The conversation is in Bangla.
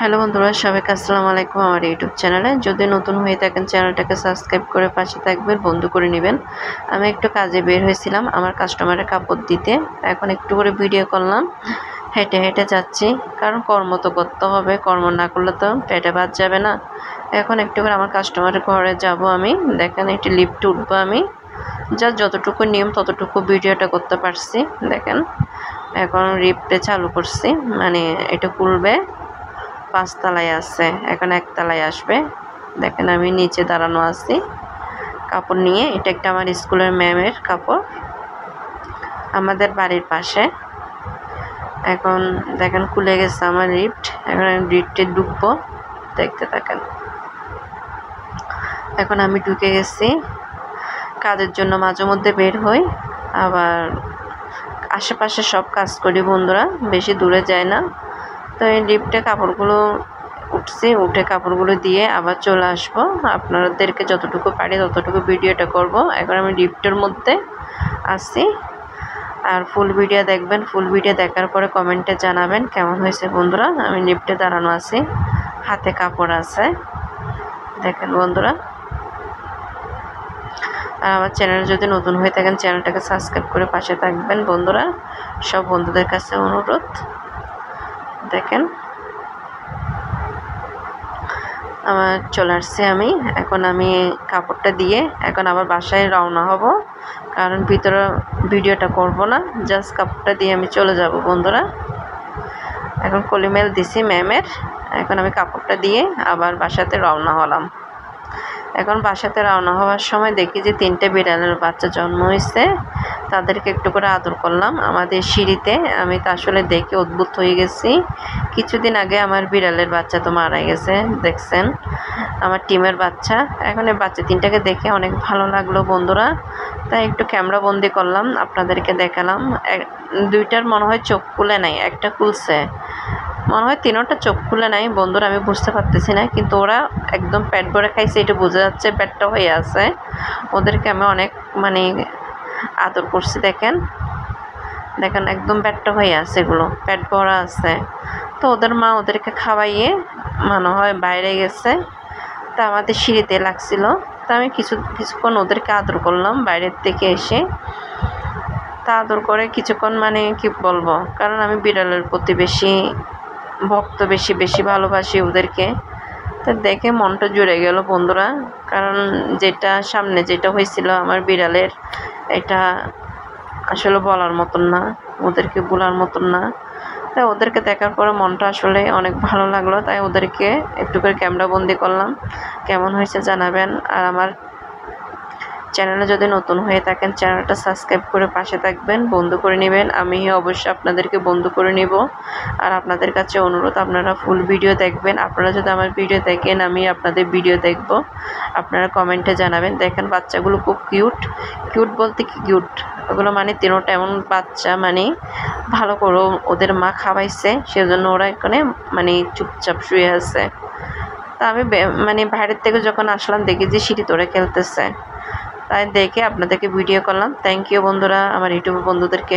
হ্যালো বন্ধুরা, সবাইকে আসসালামু আলাইকুম। আমার ইউটিউব চ্যানেলে যদি নতুন হয়ে থাকেন চ্যানেলটাকে সাবস্ক্রাইব করে পাশে থাকবেন, বন্ধ করে নেবেন। আমি একটু কাজে বের হয়েছিলাম আমার কাস্টমারের কাপড় দিতে, এখন একটু করে ভিডিও করলাম। হেঁটে হেঁটে যাচ্ছি, কারণ কর্ম তো করতে হবে, কর্ম না করলে তো পেটে ভাত যাবে না। এখন একটু করে আমার কাস্টমারের ঘরে যাব আমি। দেখেন একটু লিফটে উঠবো আমি, যতটুকু নিয়ম ততটুকু ভিডিওটা করতে পারছি। দেখেন এখন লিফটে চালু করছি, মানে এটা খুলবে। 5 তলায় আছে, এখন 1 তলায় আসবে। দেখেন আমি নিচে দাঁড়ানো আছি কাপড় নিয়ে। এটা একটা আমার স্কুলের ম্যামের কাপড়, আমাদের বাড়ির পাশে। এখন দেখেন খুলে গেছে আমার লিফট, এখন আমি লিফটে ঢুকবো, দেখতে থাকেন। এখন আমি ঢুকে গেছি। কাজের জন্য মাঝে মধ্যে বের হই, আবার আশেপাশে সব কাজ করি বন্ধুরা, বেশি দূরে যায় না। তো এই লিফটে কাপড়গুলো উঠছি, উঠে কাপড়গুলো দিয়ে আবার চলে আসবো। আপনাদেরকে যতটুকু পারি ততটুকু ভিডিওটা করব। এখন আমি লিফটের মধ্যে আছি, আর ফুল ভিডিও দেখবেন। ফুল ভিডিও দেখার পরে কমেন্টে জানাবেন কেমন হয়েছে বন্ধুরা। আমি লিফটে দাঁড়ানো আছি, হাতে কাপড় আছে, দেখেন বন্ধুরা। আর আমার চ্যানেল যদি নতুন হয়ে থাকেন চ্যানেলটাকে সাবস্ক্রাইব করে পাশে থাকবেন বন্ধুরা, সব বন্ধুদের কাছে অনুরোধ। দেখেন আমার চলে আসছে আমি। এখন আমি কাপড়টা দিয়ে এখন আবার বাসায় রওনা হব, কারণ ভিতরে ভিডিওটা করব না, জাস্ট কাপড়টা দিয়ে আমি চলে যাব বন্ধুরা। এখন কলিমেল দিছি ম্যামের, এখন আমি কাপড়টা দিয়ে আবার বাসাতে রওনা হলাম। এখন বাসাতে রওনা হওয়ার সময় দেখি যে 3টে বিড়ালের বাচ্চা জন্ম হয়েছে, তাদেরকে একটু করে আদর করলাম আমাদের সিঁড়িতে। আমি তো আসলে দেখে অদ্ভুত হয়ে গেছি। কিছুদিন আগে আমার বিড়ালের বাচ্চা তো মারা গেছে, দেখছেন আমার টিমের বাচ্চা। এখন এই বাচ্চা 3টাকে দেখে অনেক ভালো লাগলো বন্ধুরা, তাই একটু ক্যামেরা বন্দি করলাম, আপনাদেরকে দেখালাম। 2টার মনে হয় চোখ খুলে নাই, একটা খুলছে মনে হয়, 3টা চোখ খুলে নাই বন্ধুরা, আমি বুঝতে পারতেছি না। কিন্তু ওরা একদম পেট ভরে খাইছে, এটা বোঝা যাচ্ছে, পেটটা হয়ে আছে। ওদেরকে আমি অনেক মানে আদর করছি। দেখেন দেখেন একদম পেটটা হয়ে আছে, এগুলো পেট ভরা আছে। তো ওদের মা ওদেরকে খাওয়াইয়ে মনে হয় বাইরে গেছে, তা আমাদের সিঁড়িতে লাগছিল। তা আমি কিছুক্ষণ ওদেরকে আদর করলাম বাইরের থেকে এসে। তা আদর করে কিছুক্ষণ মানে কি বলবো, কারণ আমি বিড়ালের প্রতি বেশি ভক্ত, বেশি ভালোবাসি ওদেরকে। তো দেখে মনটা জুড়ে গেল বন্ধুরা, কারণ সামনে যেটা হয়েছিল আমার বিড়ালের, এটা আসলে বলার মতন না, ওদেরকে বলার মতন না। তাই ওদেরকে দেখার পরে মনটা আসলে অনেক ভালো লাগলো, তাই ওদেরকে একটু করে ক্যামেরা বন্দি করলাম। কেমন হয়েছে জানাবেন। আর আমার চ্যানেলে যদি নতুন হয়ে থাকেন চ্যানেলটা সাবস্ক্রাইব করে পাশে থাকবেন, বন্ধ করে নেবেন। আমি অবশ্যই আপনাদেরকে বন্ধ করে নেব। আর আপনাদের কাছে অনুরোধ, আপনারা ফুল ভিডিও দেখবেন। আপনারা যদি আমার ভিডিও দেখেন, আমি আপনাদের ভিডিও দেখব। আপনারা কমেন্টে জানাবেন। দেখেন বাচ্চাগুলো খুব কিউট বলতে কি কিউট, ওগুলো মানে 3টা এমন বাচ্চা, মানে ভালো করে ওদের মা খাওয়াইছে, সেজন্য ওরা এখানে মানে চুপচাপ শুয়ে আছে। তা আমি মানে বাইরের থেকে যখন আসলাম দেখি যে সিঁড়ি তোড়ে খেলতেছে, তাই দেখে আপনাদেরকে ভিডিও করলাম। থ্যাংক ইউ বন্ধুরা, আমার ইউটিউব বন্ধুদেরকে।